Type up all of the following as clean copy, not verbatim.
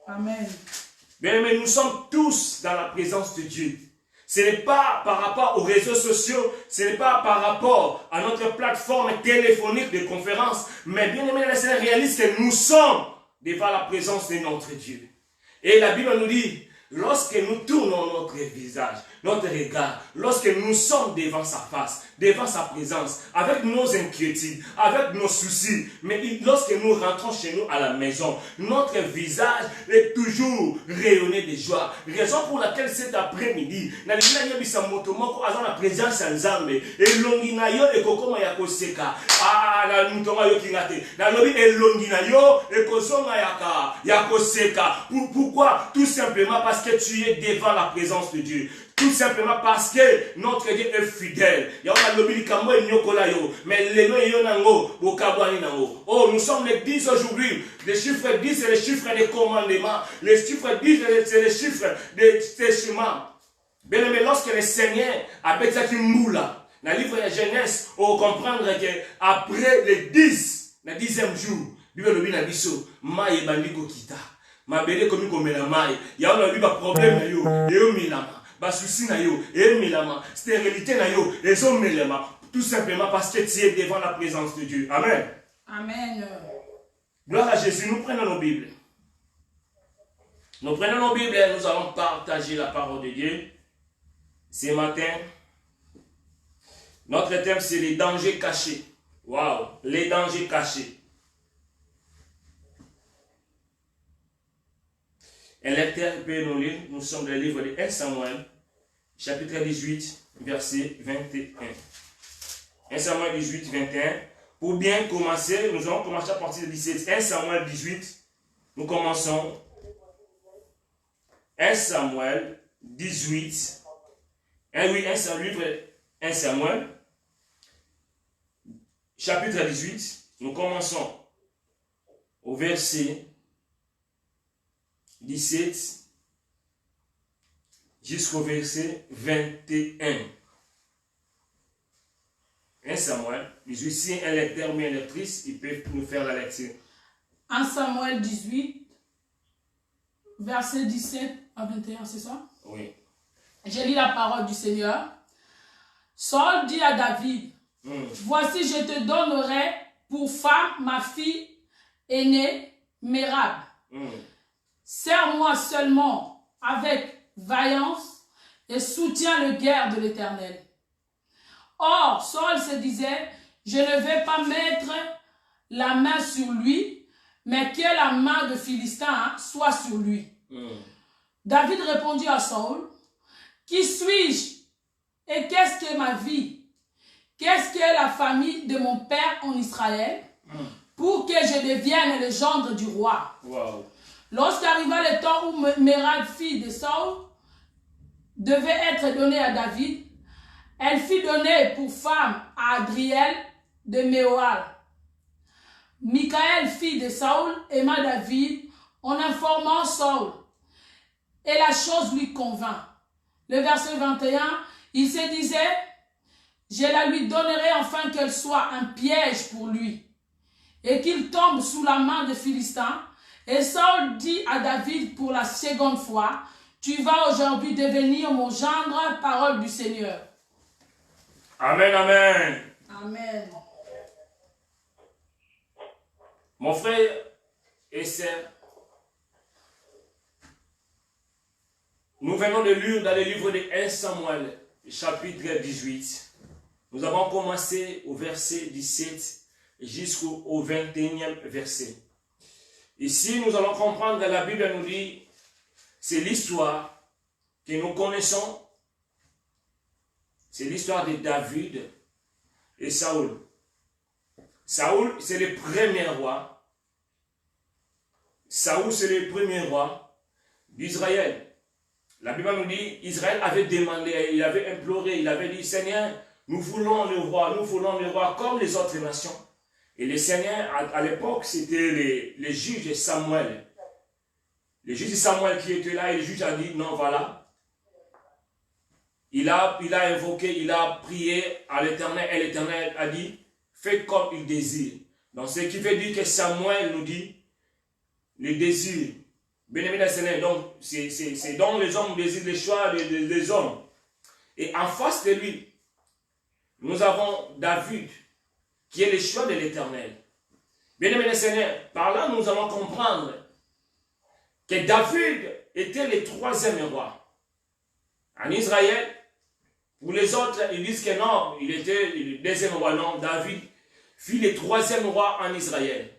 Amen. Mais nous sommes tous dans la présence de Dieu. Ce n'est pas par rapport aux réseaux sociaux, ce n'est pas par rapport à notre plateforme téléphonique de conférence, mais bien aimé, laissez réaliser que nous sommes devant la présence de notre Dieu. Et la Bible nous dit, lorsque nous tournons notre visage, notre regard, lorsque nous sommes devant sa face, devant sa présence, avec nos inquiétudes, avec nos soucis, mais lorsque nous rentrons chez nous à la maison, notre visage est toujours rayonné de joie. Raison pour laquelle cet après-midi, la présence ensemble, et l'onginayo et kokoma ya koseka, la mutonga yo kingate, la lobi et l'onginayo et kosonga ya koseka. Pourquoi? Tout simplement parce que tu es devant la présence de Dieu. Tout simplement parce que notre Dieu est fidèle. Oh, nous sommes les 10 aujourd'hui. Les chiffres 10, c'est les chiffres des commandements. Les chiffres 10, c'est les chiffres des testaments. Bien aimé, lorsque le Seigneur a bâti Moula, dans le livre de Genèse, on comprendre qu'après le 10, le 10e jour, Bible dit Nabiso, Maï Bandiko Kita. Ma belle comme comme la maille. Il y a un problème yo, et milama. Basusi na yo, et milama. Stérilité na yo, et on milama. Tout simplement parce que tu es devant la présence de Dieu. Amen. Amen. Gloire à Jésus. Nous prenons nos Bibles. Nous prenons nos Bibles et nous allons partager la parole de Dieu. Ce matin, notre thème c'est les dangers cachés. Waouh, les dangers cachés. Un lecteur peut nous lire, nous sommes dans le livre de 1 Samuel, chapitre 18, verset 21. 1 Samuel 18, 21. Pour bien commencer, nous allons commencer à partir de 17. 1 Samuel 18, nous commençons. 1 Samuel 18. Oui, 1 Samuel, chapitre 18, nous commençons au verset 17 jusqu'au verset 21. 1 Samuel 18. Si un lecteur ou une lectrice, ils peuvent nous faire la lecture. 1 Samuel 18, verset 17 à 21, c'est ça? Oui. Je lis la parole du Seigneur. Saul dit à David, voici je te donnerai pour femme ma fille aînée, Mérab. Serre-moi seulement avec vaillance et soutiens le guerre de l'Éternel. Or, Saul se disait, je ne vais pas mettre la main sur lui, mais que la main de Philistin soit sur lui. David répondit à Saul, qui suis-je et qu'est-ce que ma vie? Qu'est-ce que la famille de mon père en Israël pour que je devienne le gendre du roi? Wow. Lorsqu'arriva le temps où Mérab, fille de Saul, devait être donnée à David, elle fut donnée pour femme à Adriel de Méoal. Michaël, fille de Saul, aima David en informant Saul, et la chose lui convint. Le verset 21, il se disait, je la lui donnerai afin qu'elle soit un piège pour lui, et qu'il tombe sous la main des Philistins. Et Saul dit à David pour la seconde fois, tu vas aujourd'hui devenir mon gendre, parole du Seigneur. Amen, amen. Amen. Mon frère et sœur, nous venons de lire dans le livre de 1 Samuel, chapitre 18. Nous avons commencé au verset 17 jusqu'au 21e verset. Ici, nous allons comprendre que la Bible nous dit, c'est l'histoire que nous connaissons. C'est l'histoire de David et Saül. Saül, c'est le premier roi. Saül, c'est le premier roi d'Israël. La Bible nous dit, Israël avait demandé, il avait imploré, il avait dit, Seigneur, nous voulons le roi comme les autres nations. Et le Seigneur, à l'époque, c'était les juges de Samuel. Les juges de Samuel qui étaient là, et le juge a dit, non, voilà. Il a invoqué, il a prié à l'Éternel, et l'Éternel a dit, fais comme il désire. Donc, ce qui veut dire que Samuel nous dit, le désir Bien-aimé dans le Seigneur, donc c'est donc les hommes désirent les choix des hommes. Et en face de lui, nous avons David, qui est le choix de l'Éternel. Bien-aimé dans le Seigneur, par là nous allons comprendre que David était le troisième roi. En Israël, pour les autres, ils disent que non, il était le deuxième roi. Non, David fut le troisième roi en Israël.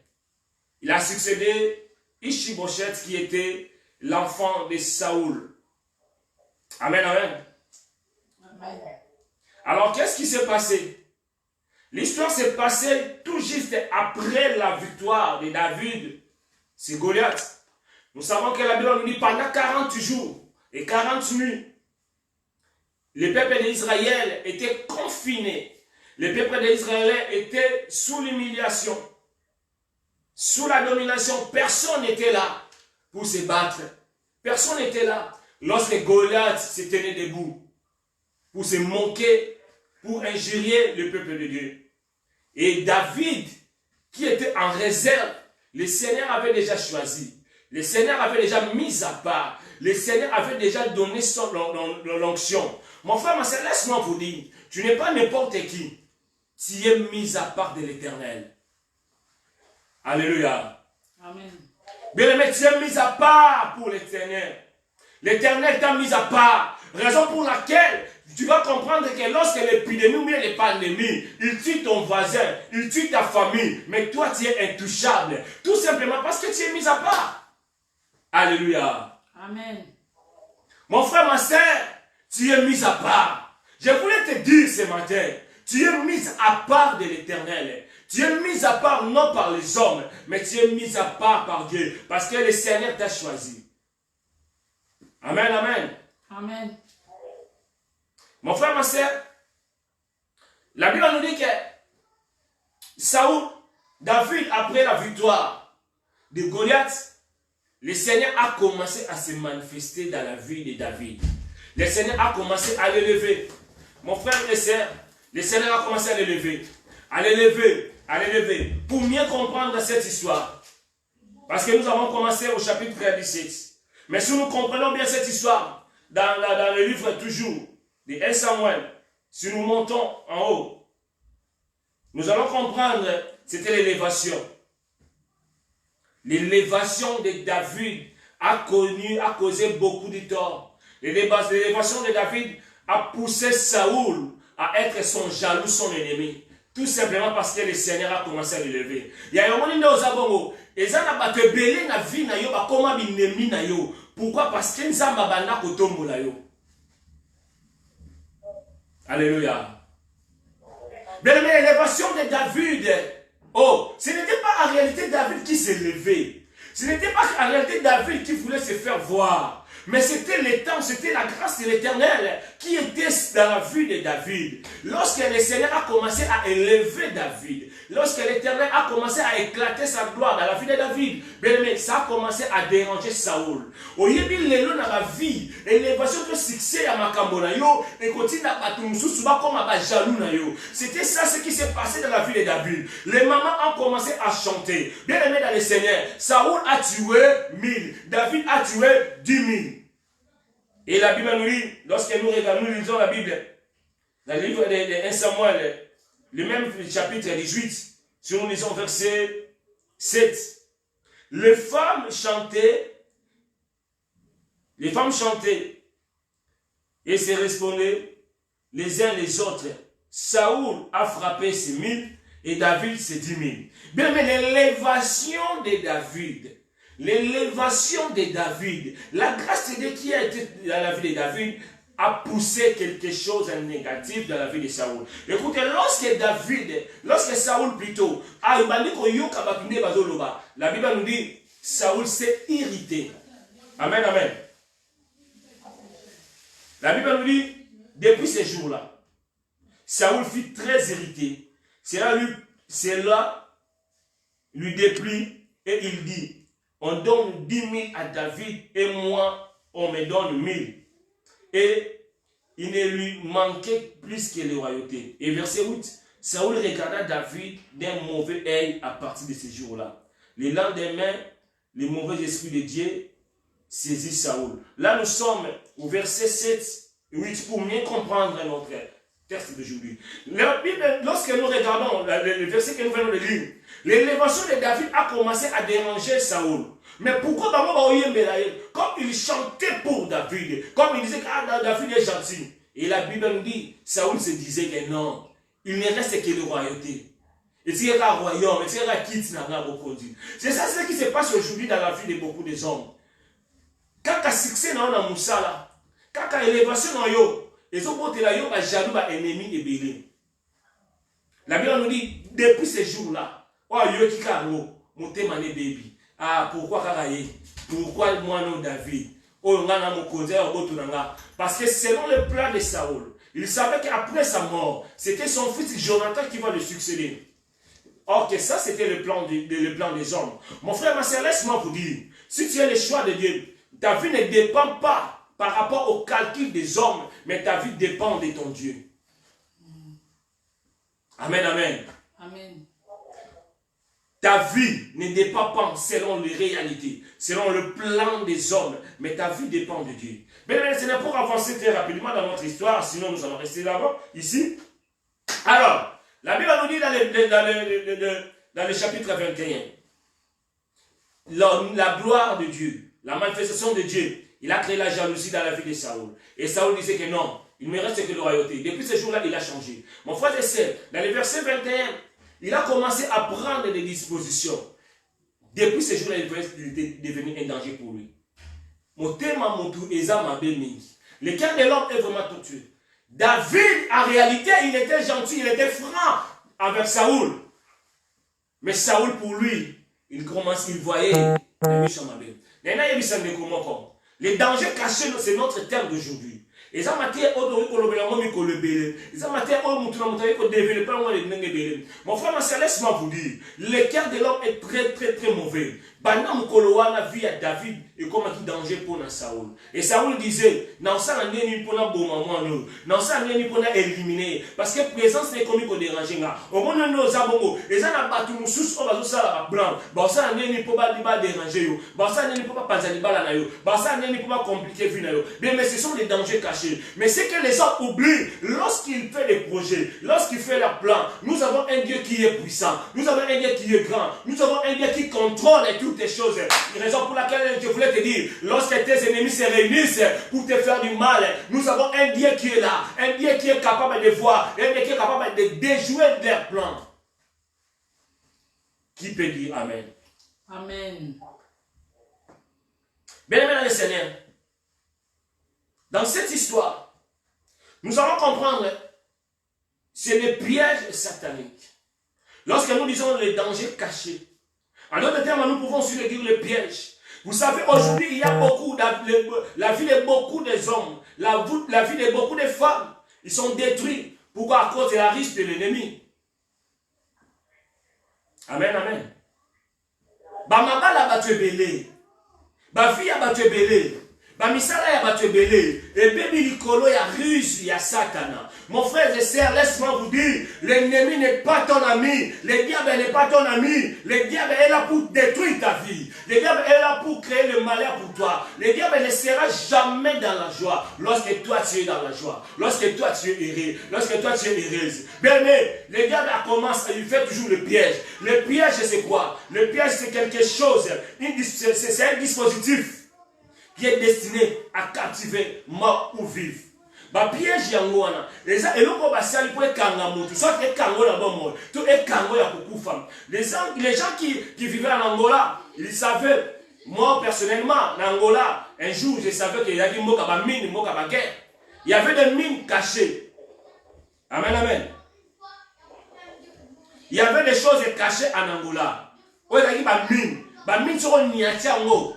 Il a succédé Ishiboshet, qui était l'enfant de Saoul. Amen, amen. Amen. Alors, qu'est-ce qui s'est passé? L'histoire s'est passée tout juste après la victoire de David sur Goliath. Nous savons que la Bible nous dit pendant 40 jours et 40 nuits, le peuple d'Israël était confiné. Le peuple d'Israël était sous l'humiliation, sous la domination. Personne n'était là pour se battre. Personne n'était là lorsque Goliath se tenait debout pour se moquer, pour injurier le peuple de Dieu. Et David, qui était en réserve, le Seigneur avait déjà choisi. Le Seigneur avait déjà mis à part. Le Seigneur avait déjà donné l'onction. Mon frère, ma sœur, laisse-moi vous dire, tu n'es pas n'importe qui. Tu es mis à part de l'Éternel. Alléluia. Amen. Bien-aimé, tu es mis à part pour l'Éternel. L'Éternel t'a mis à part. Raison pour laquelle tu vas comprendre que lorsque l'épidémie ou les pandémies, il tue ton voisin, il tue ta famille, mais toi tu es intouchable. Tout simplement parce que tu es mis à part. Alléluia. Amen. Mon frère, ma soeur, tu es mis à part. Je voulais te dire ce matin, tu es mis à part de l'Éternel. Tu es mis à part non par les hommes, mais tu es mis à part par Dieu. Parce que le Seigneur t'a choisi. Amen, amen. Amen. Mon frère, ma soeur, la Bible nous dit que Saoul, David, après la victoire de Goliath, le Seigneur a commencé à se manifester dans la vie de David. Le Seigneur a commencé à l'élever. Mon frère et sœur, le Seigneur a commencé à l'élever. À l'élever, à l'élever. Pour mieux comprendre cette histoire. Parce que nous avons commencé au chapitre 17. Mais si nous comprenons bien cette histoire, dans le livre toujours de 1 Samuel, si nous montons en haut, nous allons comprendre, c'était l'élévation. L'élévation de David a causé beaucoup de tort. L'élévation de David a poussé Saoul à être son jaloux, son ennemi. Tout simplement parce que le Seigneur a commencé à l'élever. Il y a un moment où Zabongo, et ça n'a pas te belé na vie na yo, comment binemi na yo. Pourquoi? Parce que Nzamba bana kotombo la yo. Alléluia. Bien, mais l'élévation de David, oh, ce n'était pas en réalité David qui s'est levé. Ce n'était pas en réalité David qui voulait se faire voir. Mais c'était le temps, c'était la grâce de l'Éternel qui était dans la vie de David. Lorsque le Seigneur a commencé à élever David, lorsque l'Éternel a commencé à éclater sa gloire dans la vie de David, bien aimé, ça a commencé à déranger Saoul. Au lieu de la vie, l'élévation de succès à Makambo na yo, et continue à battre comme à jaloux na yo. C'était ça ce qui s'est passé dans la vie de David. Les mamans ont commencé à chanter. Bien aimé dans le Seigneur, Saoul a tué 1000, David a tué 10 000. Et la Bible nous dit, lorsque nous regardons, nous lisons la Bible, dans le livre de 1 Samuel, le même chapitre 18, si nous lisons verset 7, les femmes chantaient et se répondaient les uns les autres. Saoul a frappé ses 1000 et David ses 10 000. Bien, mais l'élévation de David, la grâce de Dieu qui a été dans la vie de David a poussé quelque chose de négatif dans la vie de Saoul. Écoutez, lorsque Saoul plutôt, la Bible nous dit, Saoul s'est irrité. Amen, amen. La Bible nous dit, depuis ces jours-là, Saoul fut très irrité. Cela lui déplut et il dit, on donne 10 000 à David et moi, on me donne 1000. Et il ne lui manquait plus que les royautés. Et verset 8, Saoul regarda David d'un mauvais œil à partir de ce jour-là. Le lendemain, le mauvais esprit de Dieu saisit Saoul. Là, nous sommes au verset 7 et 8 pour mieux comprendre notre texte d'aujourd'hui. Lorsque nous regardons le verset que nous venons de lire, l'élévation de David a commencé à déranger Saoul. Mais pourquoi comme il chantait pour David, comme il disait que David est gentil, et la Bible nous dit, Saoul se disait que non, il ne reste que la royauté. Et c'est un royaume, et c'est un quitte n'a pas produit. C'est ça ce qui se passe aujourd'hui dans la vie de beaucoup de hommes. Quand il y a succès dans la moussala, quand il y a élévation dans yo, les autres là yo va jaloux va ennemi et belé. La Bible nous dit depuis ces jours-là, oh yo qui karo, monter mané baby. Ah pourquoi karaye? Pourquoi moi non David? Oh ngana mo konza o botunanga parce que selon le plan de Saoul, il savait qu'après sa mort, c'était son fils Jonathan qui va le succéder. Or que ça c'était le plan des hommes. Mon frère, ma sœur, laisse-moi vous dire, si tu as le choix de Dieu, ta vie ne dépend pas par rapport au calcul des hommes, mais ta vie dépend de ton Dieu. Amen, amen. Amen. Ta vie ne dépend pas selon les réalités, selon le plan des hommes, mais ta vie dépend de Dieu. Mais c'est pour avancer très rapidement dans notre histoire, sinon nous allons rester là-bas, ici. Alors, la Bible nous dit dans le chapitre 21, la gloire de Dieu, la manifestation de Dieu, il a créé la jalousie dans la vie de Saoul. Et Saoul disait que non, il ne me reste que la royauté. Depuis ce jour-là, il a changé. Mon frère et sœur, dans le verset 21, il a commencé à prendre des dispositions. Depuis ce jour-là, il est devenu un danger pour lui. Le cœur de l'homme est vraiment tortueux. David, en réalité, il était gentil, il était franc envers Saoul. Mais Saoul, pour lui, il voyait les méchants mabé. Les dangers cachés, c'est notre terme d'aujourd'hui. Et ça m'a dit, mon frère, ma sœur, laisse-moi vous dire, le cœur de l'homme est très très très mauvais. La vie à David et comme un danger pour Saoul. Et Saoul disait, non, ça n'a ni pour non, ça n'a ni pour éliminer. Parce que présence n'est comme pour déranger. Au moins, nous avons, et ça n'a pas tout sous, on va ça blanc. Bon, ça n'a ni pour pas déranger. Bon, ça n'a ni pour pas passer les balles. Bon, ça n'a ni pour pas compliquer vie. Mais ce sont des dangers cachés. Mais c'est que les gens oublient, lorsqu'il fait des projets, lorsqu'il fait leurs plans, nous avons un Dieu qui est puissant. Nous avons un Dieu qui est grand. Nous avons un Dieu qui contrôle toutes les choses. La raison pour laquelle je voulais te dire, lorsque tes ennemis se réunissent pour te faire du mal, nous avons un Dieu qui est là, un Dieu qui est capable de voir, un Dieu qui est capable de déjouer leurs plans. Qui peut dire Amen? Amen. Bien-aimés dans le Seigneur, dans cette histoire, nous allons comprendre, c'est le piège satanique. Lorsque nous disons les dangers cachés, en d'autres termes, nous pouvons aussi le dire le piège. Vous savez, aujourd'hui, il y a beaucoup, la vie de beaucoup des hommes, la vie de beaucoup de femmes, ils sont détruits. Pourquoi? À cause de la risque de l'ennemi. Amen, amen. Bamabala battu belé. Bafia battu belé. Bamisala ya battu belé. Et baby Nicolo ya ruse ya Satana. Mon frère et sœur, laisse-moi vous dire, l'ennemi n'est pas ton ami. Le diable n'est pas ton ami. Le diable est là pour détruire ta vie. Le diable est là pour créer le malheur pour toi. Le diable ne sera jamais dans la joie lorsque toi tu es dans la joie. Lorsque toi tu es heureux. Lorsque toi tu es heureuse. Bien mais, le diable commence, il fait toujours le piège. Le piège c'est quoi? Le piège c'est quelque chose. C'est un dispositif qui est destiné à captiver mort ou vivre. Ba piège yango wana eza eloko basali po ekanga mutu soit ekango na bomoi to ekango ya kukufa. Les gens qui vivaient en Angola, ils savaient, moi personnellement en Angola, un jour je savais qu'il y avait mboka ba mine, mboka ba guerre. Il y avait des mines cachées. Amen, amen. Il y avait des choses cachées en Angola. Où il y avait ba mine.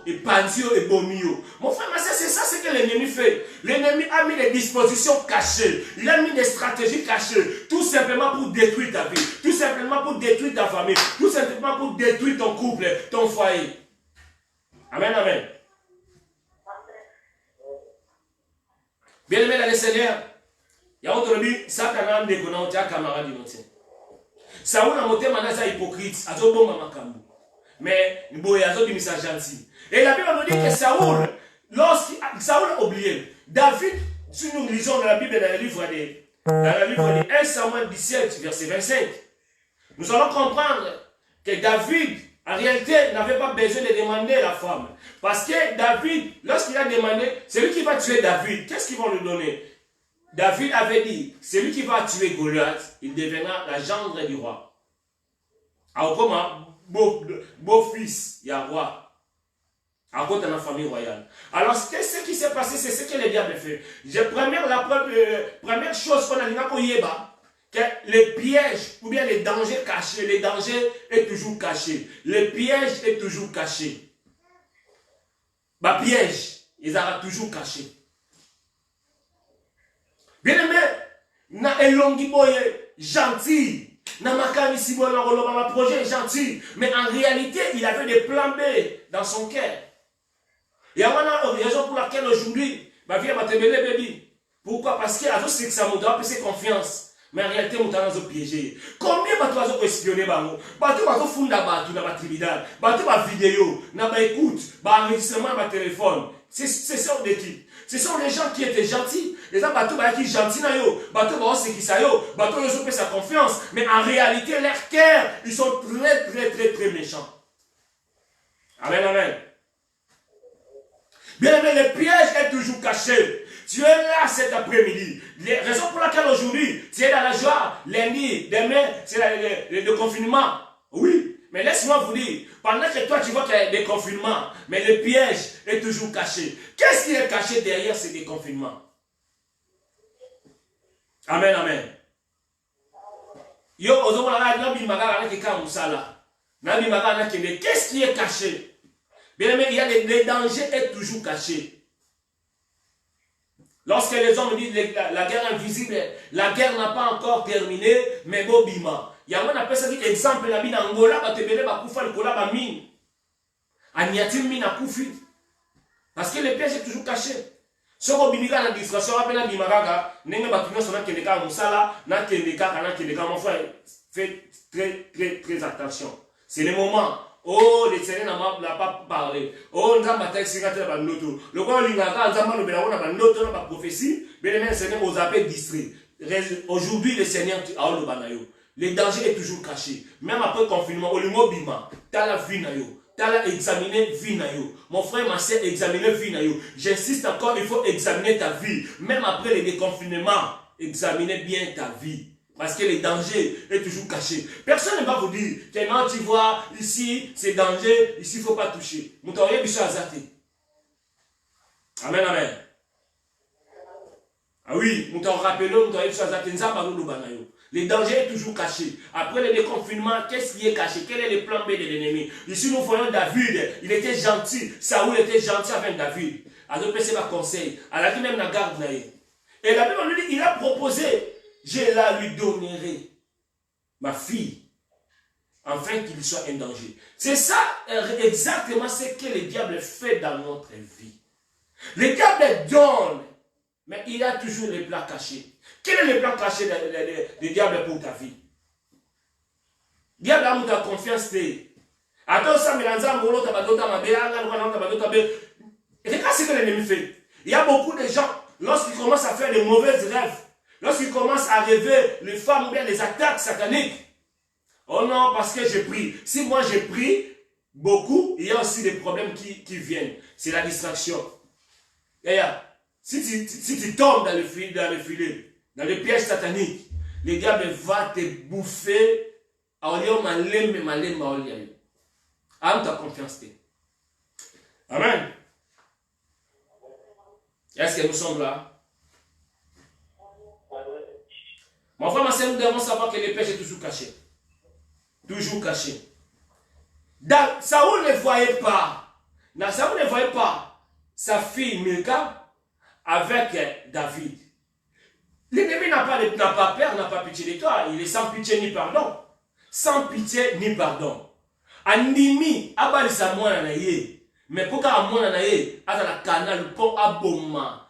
Et Panzio et Bomio. Mon frère, c'est ça ce que l'ennemi fait. L'ennemi a mis des dispositions cachées. Il a mis des stratégies cachées. Tout simplement pour détruire ta vie. Tout simplement pour détruire ta famille. Tout simplement pour détruire ton couple, ton foyer. Amen, amen. Bien-aimé dans le Seigneur, il y a autre dit, Satan de Gonautia camarade innocent. Saoul a monté manasa hypocrite, a tout bon makambu. Mais il y a gentil. Et la Bible nous dit que Saoul, Saoul a oublié. David, si nous lisons dans la Bible, dans le livre de 1 Samuel 17, verset 25, nous allons comprendre que David, en réalité, n'avait pas besoin de demander la femme. Parce que David, lorsqu'il a demandé, c'est lui qui va tuer David. Qu'est-ce qu'ils vont lui donner? David avait dit, c'est lui qui va tuer Goliath, il deviendra la gendre du roi. Alors comme un beau-fils, il y a un roi. À cause de la famille royale. Alors, ce qui s'est passé, c'est ce que le diable fait. Première chose qu'on a dit, que les pièges, ou bien les dangers cachés, les dangers est toujours caché. Les pièges est toujours caché. Bah, piège, ils sont toujours cachés. Bien aimé, na elongi boye, gentil. Na makani si boye, na projet gentil. Mais en réalité, il avait des plans B dans son cœur. Il y a une raison pour laquelle aujourd'hui, ma vie m'a tébélé, baby. Pourquoi? Parce que c'est que ça m'a donné confiance. Mais en réalité, on t'a piégé. Combien de gens ont espionné? Bateau va funda batu na batribidal. Bateau va vidéo, na ba écoute, ba enregistrement, ba téléphone. C'est ça d'équipe. Ce sont les gens qui étaient gentils. Les gens bateau va qui gentils na yo. Bateau va c'est qui ça yo. Bateau ils ont fait sa confiance. Mais en réalité, leur cœur, ils sont très méchants. Amen, amen. Bien aimé, le piège est toujours caché. Tu es là cet après-midi. La raison pour laquelle aujourd'hui, tu es dans la joie, lundi, demain, c'est le confinement. Oui, mais laisse-moi vous dire, pendant que toi tu vois qu'il y a des confinements, mais le piège est toujours caché. Qu'est-ce qui est caché derrière ces déconfinements? Amen, amen. Qu'est-ce qui est caché? Bien aimé, il y a les dangers est toujours cachés. Lorsque les hommes disent la guerre invisible, la guerre n'a pas encore terminé, mais bobima. Il y a un appelle ça exemple la mine Angola, batebele bakufa le kola ba mine. Aniatim mine akufi. Parce que le piège est toujours caché. Ce qu'on bimiga na distraction appelle la bimagaga, nenga batunya sona kendeka musala, na kendeka mon frère, faites très attention. C'est le moment. Oh, le Seigneur n'a pas parlé. Oh, nous avons battu sur la noto. Le quoi, il n'a pas nous avons noto dans la prophétie. Mais le Seigneur aux appels distraits. Aujourd'hui, le Seigneur a le banayo. Le danger est toujours caché. Même après le confinement, au limo bima, t'as la vie nayo. T'as la examiner vie nayo. Mon frère, ma sœur, examiner vie nayo. J'insiste encore, il faut examiner ta vie. Même après le déconfinement, examiner bien ta vie. Parce que le danger est toujours caché. Personne ne va vous dire que non, tu vois, ici, c'est danger, ici, il ne faut pas toucher. Nous t'aurions vu ça à Zate. Amen, amen. Ah oui, nous t'aurions rappelé, nous t'aurions vu ça à Zate. Le danger est toujours caché. Après le déconfinement, qu'est-ce qui est caché? Quel est le plan B de l'ennemi? Ici, nous voyons David, il était gentil. Saoul était gentil avec David. Alors, c'est ma conseil. À la vie même, la garde. Et la Bible nous dit, il a proposé. Je la lui donnerai, ma fille, afin qu'il soit un danger. C'est ça exactement ce que le diable fait dans notre vie. Le diable donne, mais il a toujours les plans cachés. Quel est le plan caché du diable pour ta vie? Le diable a ta confiance. Attends, ça me lance à l'autre, regarde ce que l'ennemi fait. Il y a beaucoup de gens, lorsqu'ils commencent à faire de mauvaises rêves, lorsqu'ils commencent à rêver les femmes ou bien les attaques sataniques. Oh non, parce que j'ai pris. Si moi j'ai pris beaucoup, il y a aussi des problèmes qui viennent. C'est la distraction. Et si tu tombes dans le filet, dans le piège satanique, le diable va te bouffer. Aime ta confiance. Amen. Est-ce que nous sommes là? Mon frère, ma soeur, nous devons savoir que le péché est toujours caché. Toujours caché. Saoul ne voyait pas. Saoul ne voyait pas sa fille Milka avec David. L'ennemi n'a pas peur, n'a pas pitié de toi. Il est sans pitié ni pardon. Sans pitié ni pardon. Andimi, abalisa mwana na ye. Mais pourquoi mwana na ye, à la canal pour aboma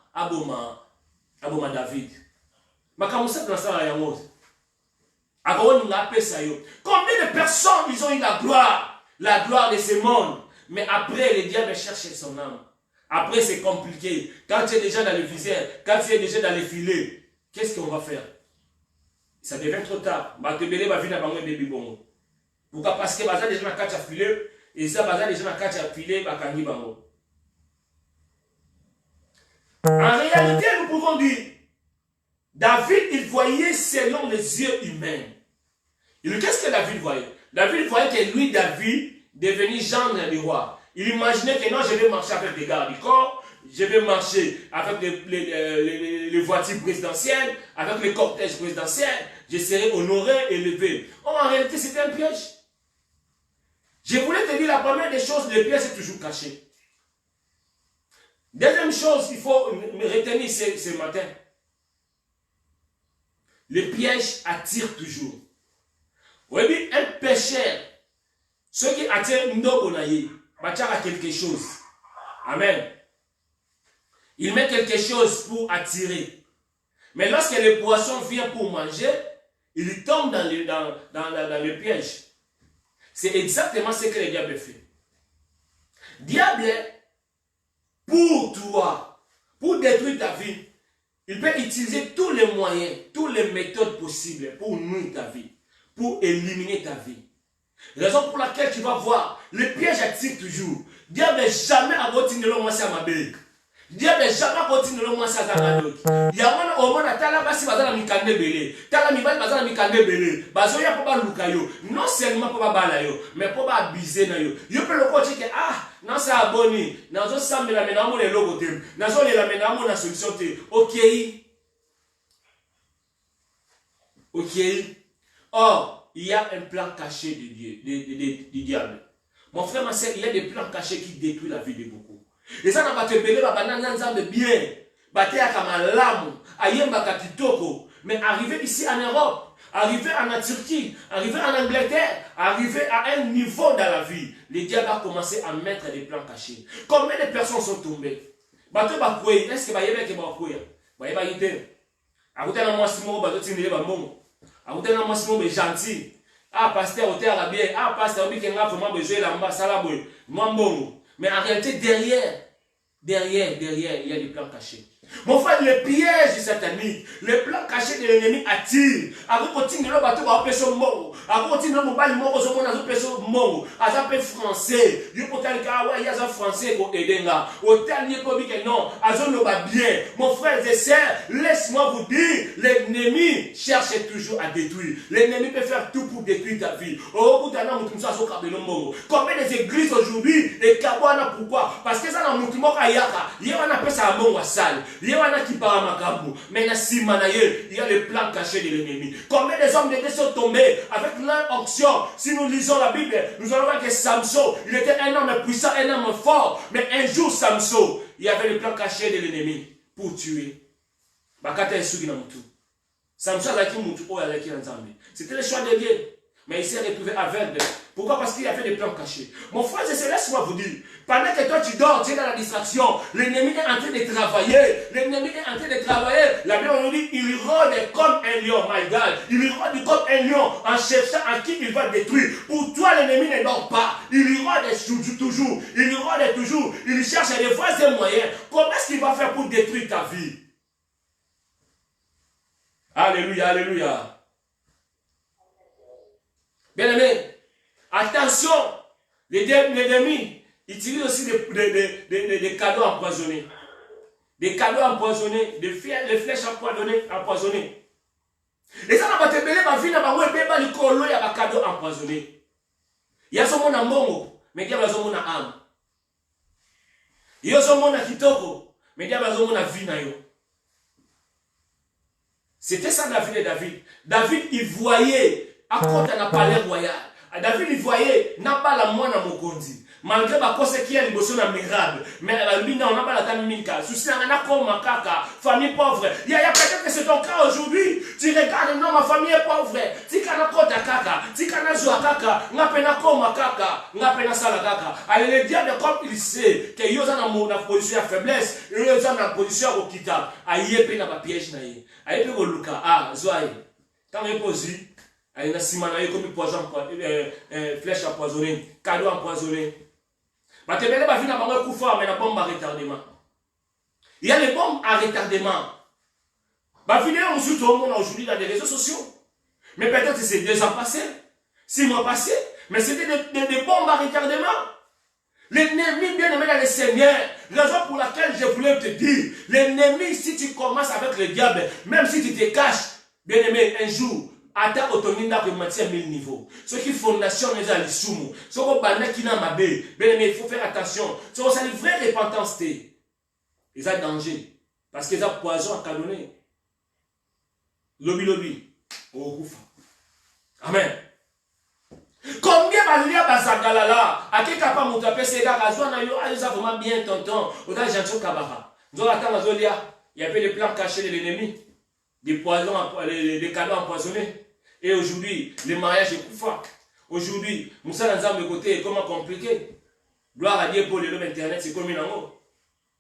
David. Combien de personnes ils ont eu la gloire de ce monde, mais après le diable cherche son âme. Après, c'est compliqué. Quand tu es déjà dans le viseur, quand tu es déjà dans les filets, qu'est-ce qu'on va faire? Ça devient trop tard. Pourquoi? Parce que les gens ont filet, et ça, les gens ont filet, en réalité, nous pouvons dire, David, il voyait selon les yeux humains. Qu'est-ce que David voyait? David voyait que lui, David, devenu gendre du roi. Il imaginait que non, je vais marcher avec des gardes du corps, je vais marcher avec les voitures présidentielles, avec les cortèges présidentiels, je serai honoré, élevé. En réalité, c'était un piège. Je voulais te dire la première des choses, le piège est toujours caché. Deuxième chose, il faut me retenir ce matin. Le piège attire toujours. Oui, un pécheur, ceux qui attirent Ndobonaye, Bachara quelque chose. Amen. Il met quelque chose pour attirer. Mais lorsque le poisson vient pour manger, il tombe dans le piège. C'est exactement ce que le diable fait. Diable, pour toi, pour détruire ta vie, il peut utiliser tous les moyens, toutes les méthodes possibles pour nuire ta vie, pour éliminer ta vie. Raison pour laquelle tu vas voir, le piège attire toujours. Diable jamais à continuer le mois à ma belle. Diable jamais continuer le mois à Zagadoki. Il y a au moins à Talabasi Bazana Mikande Bele. Talamibal Bazana Mikande Bele. Bazoya Poba Lukayo. Non seulement Poba Balayo, mais Poba Abize Nayo. Yo peux le coacher que non c'est abonné. Nazo Sambe la menamo le logo tem. Nazo le la menamo na solution te. Ok. Ok. Or, il y a un plan caché de Dieu, du diable. Mon frère, ma soeur, il y a des plans cachés qui détruisent la vie de beaucoup. Et ça n'a pas te belé, de bien. Mais arrivé ici en Europe, arrivé en Turquie, arrivé en Angleterre, arrivé à un niveau dans la vie, le diable a commencé à mettre des plans cachés. Combien de personnes sont tombées? Est-ce que gentil. Ah, pasteur, au terre bien. Ah, pasteur, oui, qu'il a vraiment besoin de l'ambassade. Mais en réalité, derrière, il y a des plans cachés. Mon frère, le piège satanique, le plan caché de l'ennemi attire. Avec continue le bateau, on peut se mort. Avec continue le mobile mort, on peut se mort. À peu français. Il faut qu'il y a un français pour aider là. Autant il faut dire que non, à zone va bien. Mon frère et sœurs, laisse-moi vous dire, l'ennemi cherche toujours à détruire. L'ennemi peut faire tout pour détruire ta vie. Au bout d'un an, nous sommes combien des églises aujourd'hui, et Kabwana, pourquoi? Parce que ça n'a pas Ayaka. Il y a un appel ça à bon salle. Il y a un qui parle à Makabou. Mais il y a le plan caché de l'ennemi. Combien des hommes de Dieu sont tombés avec leur onction? Si nous lisons la Bible, nous allons voir que Samson, il était un homme puissant, un homme fort. Mais un jour, Samson, il y avait le plan caché de l'ennemi pour tuer. Samson c'était le choix de Dieu. Mais il s'est retrouvé aveugle. Pourquoi? Parce qu'il y avait des plans cachés. Mon frère, je laisse-moi vous dire. Pendant que toi tu dors, tu es dans la distraction. L'ennemi est en train de travailler. L'ennemi est en train de travailler. La Bible nous dit, il rôde comme un lion, my God. Il rôde comme un lion en cherchant à qui il va détruire. Pour toi, l'ennemi ne dort pas. Il rôde toujours. Il rôde toujours. Il cherche des voies et moyens. Comment est-ce qu'il va faire pour détruire ta vie? Alléluia, alléluia. Bien aimé, attention, l'ennemi utilise aussi des cadeaux empoisonnés. Des cadeaux empoisonnés, des flèches empoisonnées. Les gens n'ont pas te belé, ma vie n'a pas eu des cadeaux empoisonnés. Il y a ce monde en bongo, mais il y a ce monde en âme. Il y a ce monde en kitoko, mais il y a ce monde en vie. C'était ça la vie de David. David, il voyait. À quoi tu as parlé royal? David, il voyait, n'a pas la moine à Mokondi. Malgré ma cause qui est l'émotion admirable. Mais lui, on n'a pas la table milka. Souci, on a comme ma caca, famille pauvre. Il y a peut-être que c'est ton cas aujourd'hui. Tu regardes, non, ma famille est pauvre. Tu kana kota kaka, tu kana joua kaka, n'a pena comme ma caca, n'a pena sala kaka. Allez, le diable, comme il sait que yo dans la position de faiblesse, yo dans la position au kita, aïe, pena pas piège naïe. Aïe, pena luka, zoaïe. Quand il pose, il y a comme poison, flèche empoisonnée, cadeau empoisonné. Il y a les bombes à retardement. Aujourd'hui dans les réseaux sociaux. Mais peut-être que c'est 2 ans passés, 6 mois passés, mais c'était des bombes à retardement. L'ennemi, bien aimé dans le Seigneur, raison pour laquelle je voulais te dire, l'ennemi, si tu commences avec le diable, même si tu te caches, bien aimé, un jour, ata otoninda que matia 1000 niveaux. Ce qui fondation les alisumu. Ce qui n'a ma bien aimé, il faut faire attention. Ce qui est une vraie repentance. Ils ont danger. Parce qu'ils ont poison à cadonner. Lobby. Amen. Combien balia bazagalala à qui capable montaper ces gars azwana yo ils ont vraiment bien tonton au dans Jancho Kabara. Nous attend azolia, il y avait des plans cachés de l'ennemi, des poisons, des cadeaux empoisonnés. Et aujourd'hui, le mariage est couffant. Aujourd'hui, Moussa Nanzam de côté est comment compliqué. Gloire à Dieu pour le l'homme internet, c'est comme une amour.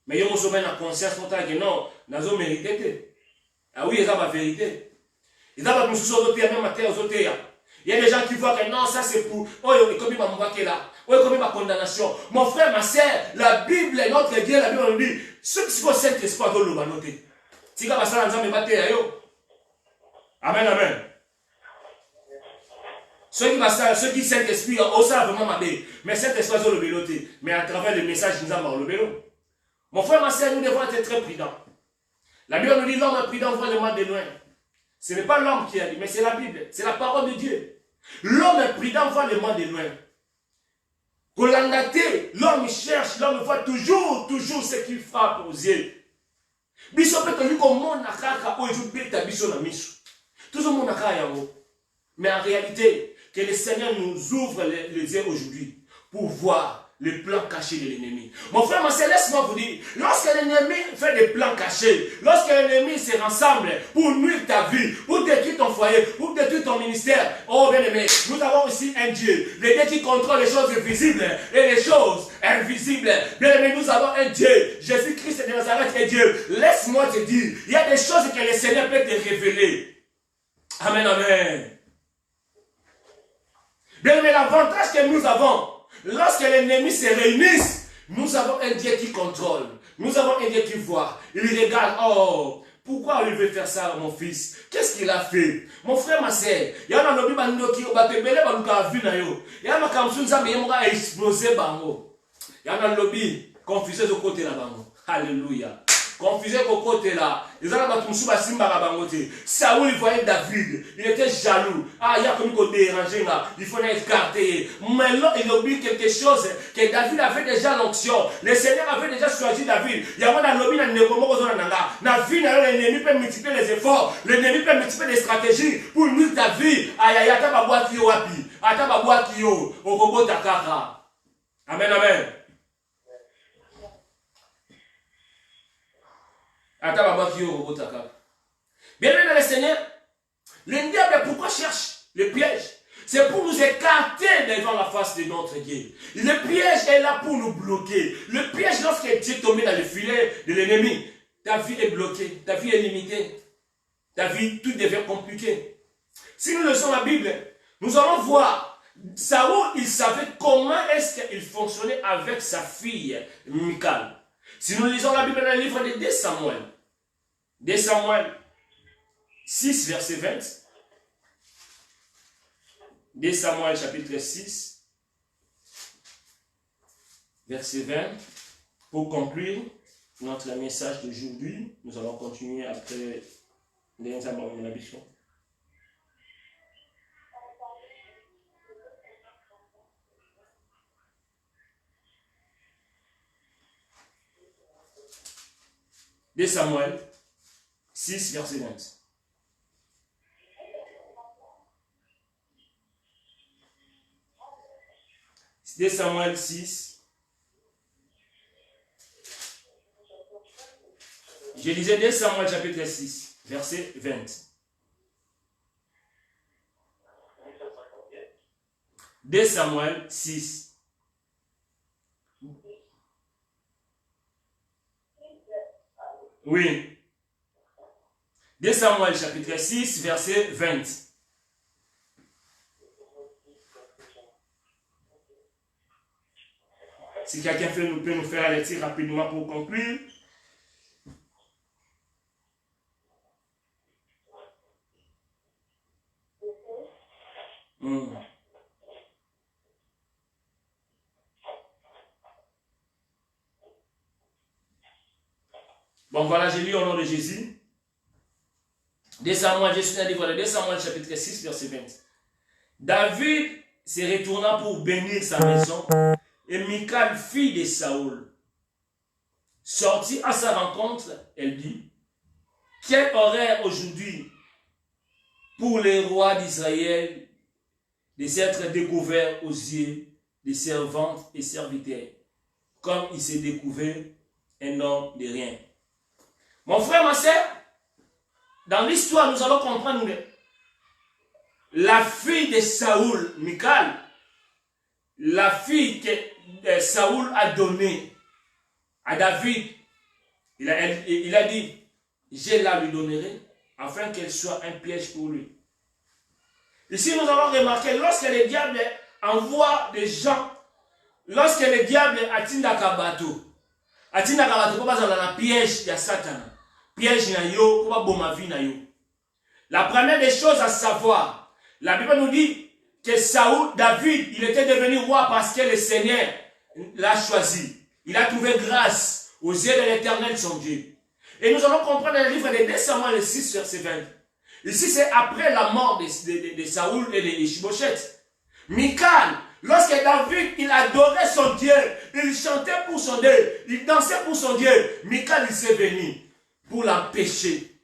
Mais il y a une conscience totale que non, Nazo mérité. Ah oui, c'est la vérité. Ils ont même il y a des gens qui voient que non, ça c'est pour. Oh, comme il m'a montré là. Oh, comme il m'a condamnation. Mon frère, ma soeur, la Bible, notre Dieu, la Bible nous dit ceux qui sont saints, c'est pas de l'eau, noter. Si vous avez ça, vous avez amen, amen. Ceux qui Saint-Esprit, on sait vraiment ma belle. Mais Saint-Esprit, ils ont le noter. Mais à travers le message, nous avons le vélo. Mon frère, ma soeur, nous devons être très prudents. La Bible nous dit l'homme est prudent voit le mal de loin. Ce n'est pas l'homme qui a dit, mais c'est la Bible, c'est la parole de Dieu. L'homme est prudent voit le mal de loin. L'homme cherche, l'homme voit toujours ce qui frappe aux yeux. Biso peut lui comme mon nakaka ou je peux ta biso na miso. Tout le monde nakaka yango. Mais en réalité, que le Seigneur nous ouvre les yeux aujourd'hui pour voir les plans cachés de l'ennemi. Mon frère, ma soeur, laisse-moi vous dire, lorsque l'ennemi fait des plans cachés, lorsque l'ennemi se rassemble pour nuire ta vie, pour détruire ton foyer, pour détruire ton ministère, oh bien aimé, nous avons aussi un Dieu, le Dieu qui contrôle les choses visibles et les choses invisibles. Bien aimé, nous avons un Dieu, Jésus-Christ de Nazareth est Dieu. Laisse-moi te dire, il y a des choses que le Seigneur peut te révéler. Amen, amen. Bien aimé, l'avantage que nous avons, lorsque l'ennemi se réunissent, nous avons un Dieu qui contrôle. Nous avons un Dieu qui voit. Il regarde, oh, pourquoi il veut faire ça, mon fils? Qu'est-ce qu'il a fait? Mon frère, ma soeur, il y a un lobby qui il y a un explosé bango. Il y a un lobby confusé de côté là bango. Alléluia. Confusé au côté là. Ils ont Saoul, il voyait David. Il était jaloux. Ah, il y a comme qu'on dérangé là. Il fallait écarter. Mais là, il oublie quelque chose. Que David avait déjà l'onction. Le Seigneur avait déjà choisi David. Il y a un lobby dans le David, l'ennemi peut multiplier les efforts. L'ennemi peut multiplier les stratégies pour nuire ta vie. Aïe, aïe, ataba boîte yo wapi. Ataba boîte yo. Au robot takara. Amen, amen. Bien aimé dans le Seigneur, le diable, pourquoi cherche le piège? C'est pour nous écarter devant la face de notre Dieu. Le piège est là pour nous bloquer. Le piège, lorsque tu es tombé dans le filet de l'ennemi, ta vie est bloquée, ta vie est limitée. Ta vie, tout devient compliqué. Si nous lisons la Bible, nous allons voir, Saoul, il savait comment est-ce qu'il fonctionnait avec sa fille, Michal. Si nous lisons la Bible dans le livre de 2 Samuel, 2 Samuel 6, verset 20. 2 Samuel chapitre 6, verset 20. Pour conclure notre message d'aujourd'hui, nous allons continuer après les habitudes. De Samuel 6, verset 20. De Samuel 6. Je lisais 2 Samuel chapitre 6, verset 20. 2 Samuel 6. Oui. 2 Samuel chapitre 6, verset 20. Si quelqu'un peut nous faire la lecture rapidement pour conclure. Bon, voilà, j'ai lu au nom de Jésus. 2 Samuel, je suis dans le livre de 2 Samuel, chapitre 6, verset 20. David se retourna pour bénir sa maison, et Michal, fille de Saoul, sortit à sa rencontre. Elle dit: quel horaire aujourd'hui pour les rois d'Israël de s'être découvert aux yeux des servantes et serviteurs, comme il s'est découvert un homme de rien. Mon frère, ma soeur, dans l'histoire, nous allons comprendre que la fille de Saoul, Michal, la fille que Saoul a donnée à David, il a dit: je la lui donnerai afin qu'elle soit un piège pour lui. Ici, nous avons remarqué, lorsque le diable envoie des gens, lorsque le diable atteint Kabato, pour passer dans la piège de Satan, piège na yo, pour bomba vie na yo. La première des choses à savoir, la Bible nous dit que Saoul, David, il était devenu roi parce que le Seigneur l'a choisi. Il a trouvé grâce aux yeux de l'Éternel, son Dieu. Et nous allons comprendre dans le livre de 2 Samuel 6, verset 20. Ici, c'est après la mort de Saoul et de Ishbosheth. Michal, lorsque David, il adorait son Dieu, il chantait pour son Dieu, il dansait pour son Dieu, Michal, il s'est venu pour l'empêcher,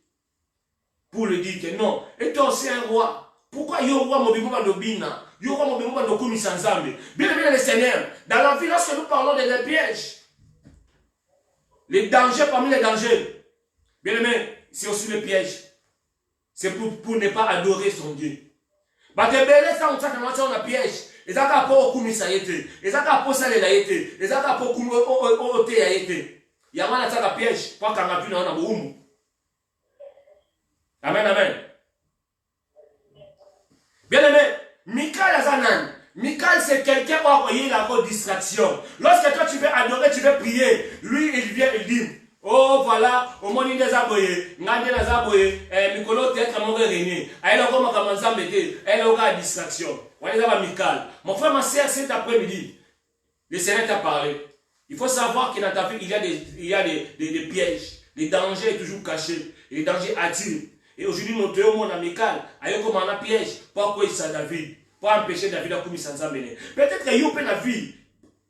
pour lui dire que non, et toi aussi un roi. Pourquoi yo roi mobimba dobina, yo roi mobimba dokumi sanzambe? Bien aimé le Seigneur, dans la vie, lorsque nous parlons des pièges, les dangers parmi les dangers, bien aimé, c'est aussi le piège. C'est pour ne pas adorer son Dieu. Parce que ça, on a piège. Et ça, on a pas au ça été. Et ça, on a pas ça été. Et ça, on a pas au thé a été. Il y a un piège. Pour qu'on a vu dans un boum. Amen, amen. Bien aimé, Michal Azanan. Michal, c'est quelqu'un qui a envoyé la distraction. Lorsque toi, tu veux adorer, tu veux prier. Lui, il vient, il dit: oh voilà, au monde des aboyés, ngandé des aboyés, Mikolo tête mon réuni. Elle a comme un mettre, elle a une distraction. Voilà, ça va Michal. Mon frère, ma soeur, cet après-midi, le Seigneur t'a parlé. Il faut savoir que dans ta vie, il y a des pièges. Les dangers sont toujours cachés. Les dangers attirent. Et aujourd'hui, nous sommes au monde amical. Aïe, comme un piège. Pourquoi il s'est David? Pour empêcher David à commettre sans amener. Peut-être qu'il y a la vie.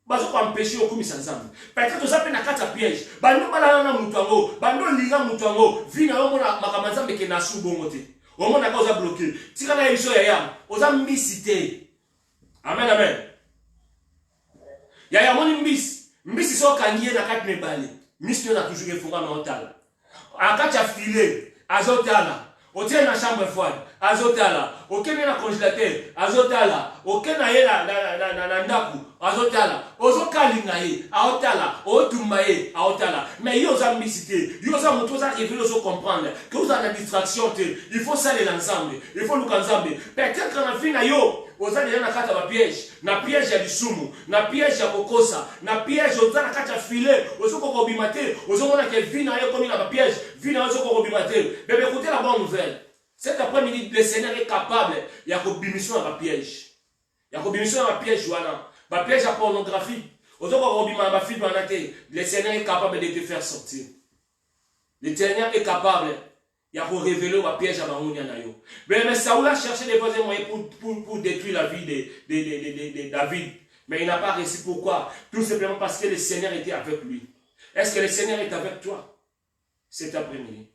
Bazo ko empêcher au commis sans âme. Peut-être que ça peut na kata piège. Bando bala na mutango, bando linga mutango, vina yo mona makamanza meke na su bongote. O mona ka oza bloqué. Tika na émission ya yam, oza mbisité. Amen amen. Ya moni mbisi. Mbisi so kangiye na kati mebale. Mbisi na toujours efunga na otala. Akati afilé, azotala. Otie na chambre froide, azotala. Okene na congélateur, azotala. Okena ye na ndaku, azotala. Ozokalinga ye, aotala. Otumba ye, aotala. Mais yo za mbisité, yo za moto za révéler zo comprendre que vous avez la distraction. Il faut ça l'ensemble, il faut nous ensemble. Peut-être qu'on a vu na yo. Oza déjà na kata ba piège, na piège ya bisumu, na piège ya kokosa, na piège oza na kata filet, ozo ko bimate, ozo mona que vie na yo comme na ba piège, vie na ozo ko bimate. Mais écoutez la bonne nouvelle. Cet après-midi, le Seigneur est capable, il y a une bimission à la piège. Il y a une bimission à la piège, voilà. La piège à pornographie. Le Seigneur est capable de te faire sortir. Le Seigneur est capable. Il y a pour révéler la piège à Marounia Nayo. Mais Saoul a cherché des moyens pour détruire la vie de David. Mais il n'a pas réussi. Pourquoi? Tout simplement parce que le Seigneur était avec lui. Est-ce que le Seigneur est avec toi cet après-midi?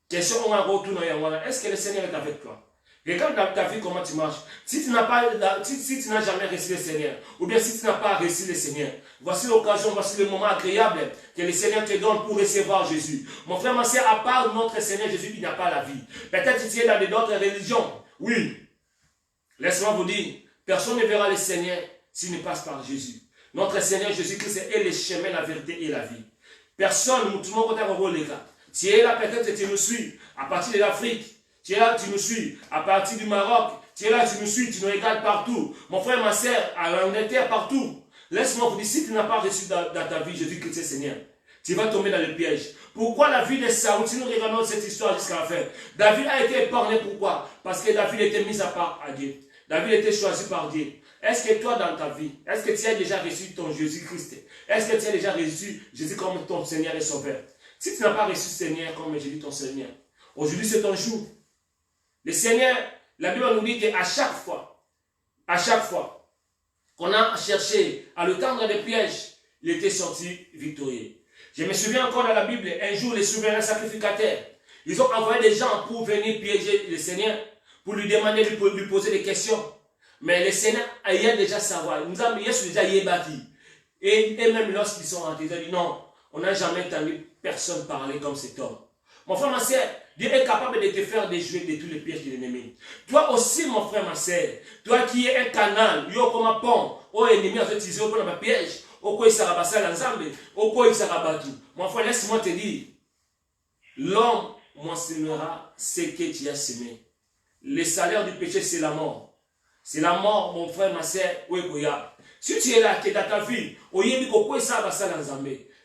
Question on a retourné à est-ce que le Seigneur est avec toi? Regarde dans ta vie comment tu marches. Si tu n'as jamais reçu le Seigneur, ou bien si tu n'as pas reçu le Seigneur, voici l'occasion, voici le moment agréable que le Seigneur te donne pour recevoir Jésus. Mon frère, ma soeur, à part notre Seigneur Jésus, il n'y a pas la vie. Peut-être que tu es dans d'autres religions. Oui. Laisse-moi vous dire, personne ne verra le Seigneur s'il ne passe par Jésus. Notre Seigneur Jésus-Christ est le chemin, la vérité et la vie. Personne, tout le monde est les gars. Tu es là, peut-être que tu nous suis à partir de l'Afrique. Tu es là, tu nous suis à partir du Maroc. Tu es là, tu nous suis, tu nous regardes partout. Mon frère, ma soeur, à l'Angleterre, partout. Laisse-moi vous dire, si tu n'as pas reçu dans ta vie Jésus-Christ Seigneur, tu vas tomber dans le piège. Pourquoi la vie de Saoul, si nous regardons cette histoire jusqu'à la fin, David a été épargné, pourquoi? Parce que David était mis à part à Dieu. David était choisi par Dieu. Est-ce que toi dans ta vie, est-ce que tu as déjà reçu ton Jésus-Christ? Est-ce que tu as déjà reçu Jésus comme ton Seigneur et Sauveur? Si tu n'as pas reçu Seigneur comme Jésus ton Seigneur, aujourd'hui c'est ton jour. Le Seigneur, la Bible nous dit qu'à chaque fois qu'on a cherché à le tendre des pièges, il était sorti victorieux. Je me souviens encore dans la Bible, un jour les souverains sacrificateurs, ils ont envoyé des gens pour venir piéger le Seigneur, pour lui demander, lui poser des questions. Mais le Seigneur ayant déjà savoir, nous avons déjà bâti. Et même lorsqu'ils sont rentrés, ils ont dit non, on n'a jamais entendu personne parler comme cet homme. Mon frère, ma soeur, Dieu est capable de te faire déjouer de tous les pièges de l'ennemi. Toi aussi, mon frère, ma soeur, toi qui es un canal, yo comme un pont, au ennemi a utilisé pour un piège, au quoi il sera passé à l'ensemble, au quoi il sera battu. Mon frère, laisse-moi te dire, l'homme moissonnera ce que tu as semé. Le salaire du péché, c'est la mort. C'est la mort, mon frère, ma soeur, si tu es là, tu es dans ta vie,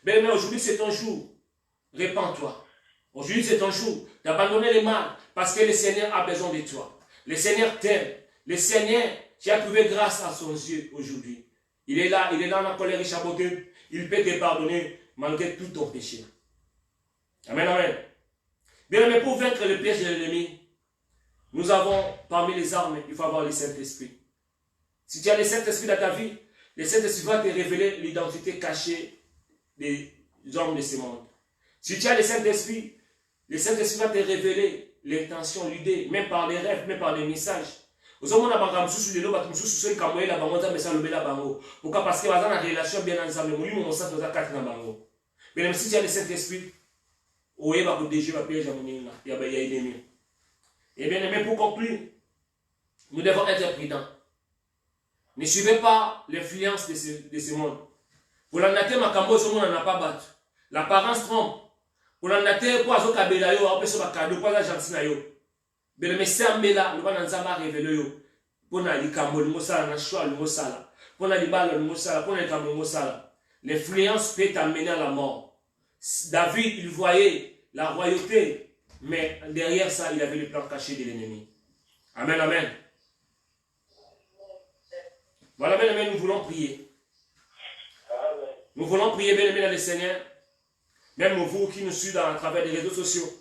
mais aujourd'hui c'est ton jour. Répands-toi. Aujourd'hui c'est ton jour d'abandonner le mal parce que le Seigneur a besoin de toi. Le Seigneur t'aime. Le Seigneur, tu as trouvé grâce à son Dieu aujourd'hui. Il est là dans la colère et chaboté. Il peut te pardonner malgré tout ton péché. Amen, amen. Bien aimé, pour vaincre le piège de l'ennemi, nous avons parmi les armes, il faut avoir le Saint-Esprit. Si tu as le Saint-Esprit dans ta vie, le Saint-Esprit va te révéler l'identité cachée des hommes de ce monde. Si tu as le Saint-Esprit va te révéler l'intention, l'idée, même par les rêves, même par les messages. Pourquoi? Parce que la relation bien ensemble. Mais même si tu as le Saint-Esprit, et bien aimé, pour conclure, nous devons être prudents. Ne suivez pas l'influence de ce monde. Pour l'annate makambo, ce monde n'en a pas battu. L'apparence trompe. Pour l'annate, pour azo kabela yo, on peut se bakado, pour la gentille yo. Mais le message là, nous allons nous révéler yo. Pour na likambo, nous sala na choix, nous sala. Pour na libalo, nous sala. Pour na likambo, nous sala. L'influence peut t'amener à la mort. David, il voyait la royauté. Mais derrière ça, il avait le plan caché de l'ennemi. Amen, amen. Voilà, bien aimé, nous voulons prier. Nous voulons prier, bien aimé, dans le Seigneur. Même vous qui nous suivez à travers les réseaux sociaux.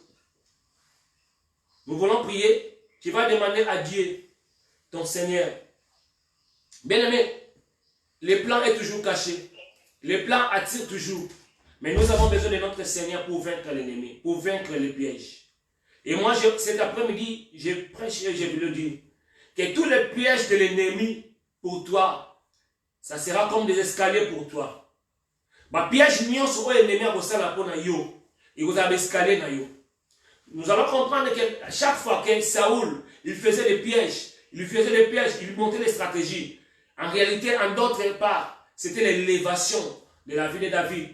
Nous voulons prier. Tu vas demander à Dieu, ton Seigneur. Bien aimé, le plan est toujours caché. Le plan attire toujours. Mais nous avons besoin de notre Seigneur pour vaincre l'ennemi, pour vaincre les pièges. Et moi, cet après-midi, je prêche et je veux le dire, que tous les pièges de l'ennemi pour toi, ça sera comme des escaliers pour toi. Ma piège n'y sont pas l'ennemi à vous la yo, et vous avez escalier na yo. Nous allons comprendre que chaque fois que Saoul, il faisait des pièges, il montait des stratégies. En réalité, en d'autres parts, c'était l'élévation de la vie de David.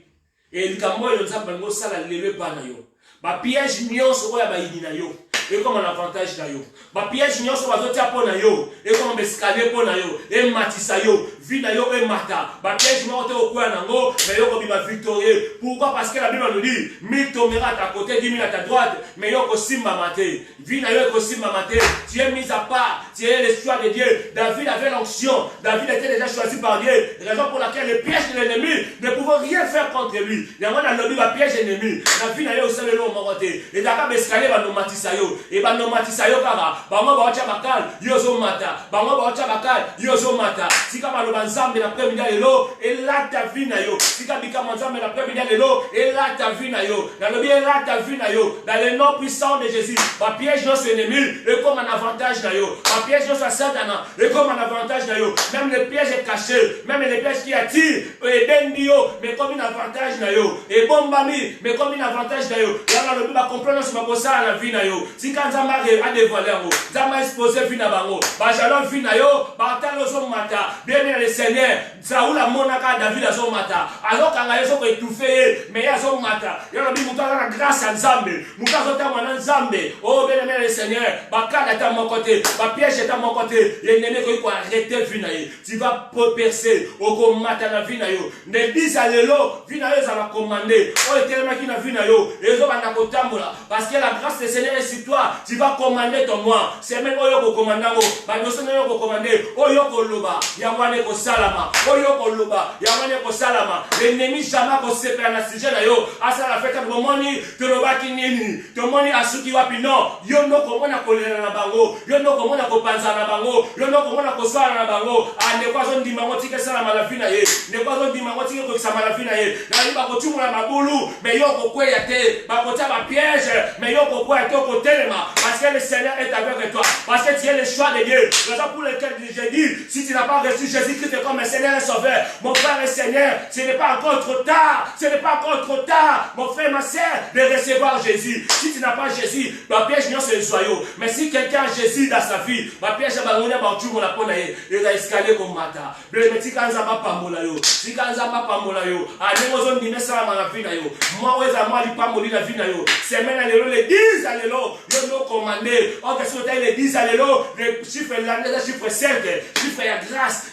Et il nous a bango ça la lever pas na yo. Ma piège nyonso oya ba yidina yo. Et comme un avantage na yo. Ma piège nyonso bazotia po na yo. Et comme un escalier po na yo. Et matisa yo. Vi na yo et mata. Ma piège monte au coin nango. Mais yo comme ma victorieux. Pourquoi? Parce que la Bible nous dit 1000 tombera à ta côté, 10 000 à ta droite. Mais yo aussi mamaté. Vi na yo aussi mamaté. Tu es mis à part. Tu es le choix de Dieu. David avait l'onction. David était déjà choisi par Dieu. Raison pour laquelle les pièges de l'ennemi ne pouvaient rien faire contre lui. Il y a un lobby va piège ennemi. La vie na yo aussi le long moroté. Et d'accord, escalier va nous matisa yo. Et va nous matisa yo kara. Bango ba ocha bakal. Yozo mata. Bango ba ocha bakal. Yozo mata. Sika ba lo banzambe na premia lelo. Et là ta vie na yo. Sika bika manzambe na premia lelo. Et là ta vie na yo. Dans le bien là ta vie na yo. Dans le nom puissant de Jésus. Ma piège nos ennemis. Et comme un avantage na yo. Ma piège nos Satan. Et comme un avantage na yo. Même les pièges cachés. Même les pièges qui attirent. Et bendio. Mais comme un avantage na yo. Et bombami. Mais comme un avantage na yo. Là le ba comprendre ce que ça la vie na yo. Si quand ça m'a dévoilé ngo. Ça m'a exposé vie na bango. Ba jalon vie na yo. Ba talo zo mata. Bien le Seigneur, Saoul a monaka David à son matin. Alors quand il a étouffé, mais il a son matin. Il a dit, la grâce à Nzambe. Moukazo ta Nzambe. Oh, bien aimé le Seigneur. Bakada est à mon côté. Ma piège est à mon côté. L'ennemi qui va arrêter Vinaï. Tu vas percer. Au combat à la Vinayo. Ne dis à l'élo. Vinayo, ça va commander. Oh, et tellement qu'il a Vinayo. Et ils ont un akotambola. Parce que la grâce du Seigneur est sur toi. Tu vas commander ton moi. C'est même Oyoko commandant. Badosen Oyoko commander. Oyoko loba. Yamwane ko salama. Oyoko loba. Yamwane ko salama. L'ennemi jamais ko sepe na sujet na yo. Asa la fête de moni. Te loba kinini. Te moni asuki wapi non. Yo no komona kolela na bango. Yo no komona ko panza na bango. Yo no komona ko sala na bango. Ne kwa zo ndimango tike sala malafina ye. Ne kwa zo ndimango tike ko sa malafina ye. Na liba ko tumula mabulu. Mais yo ko kweya te. Ba ko ta ba piège. Mais yo ko kweya te ko telema. Parce que le Seigneur est avec toi. Parce que tu es le choix de Dieu. Raison pour lequel j'ai dit, si tu n'as pas reçu Jésus-Christ comme un Seigneur et Sauveur, mon frère et Seigneur, ce n'est pas encore trop tard. Ce n'est pas encore trop tard, mon frère, ma sœur, de recevoir Jésus. Si tu n'as pas Jésus, ma piège non c'est le soyau. Mais si quelqu'un a Jésus dans sa vie, ma piège est bangonia bantumo la ponaye, il a escalé comme mata. Mais si kanza ba pamola yo, si kanza ba pamola yo, a nemozon di mesa ma la vie na yo. Moi weza moi li pamoli la vie na yo. Semaine à l'élo, les 10 à l'élo, yo no commandé. En question de les 10 à l'élo, le chiffre l'année, le chiffre 5, chiffre ya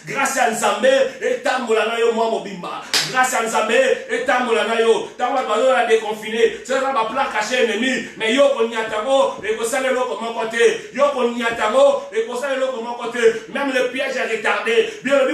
grâce à Nzambe et tambola na yo moi mobimba. Grâce à Nzambe et tambola na yo. Tambola bazo la déconfiné. C'est ça va plan cacher ennemi, mais yo ko nyatango et ko sale lo comme côté. Yo ko nyatango et ko sale lo comme côté. Même le piège est retardé. Bien le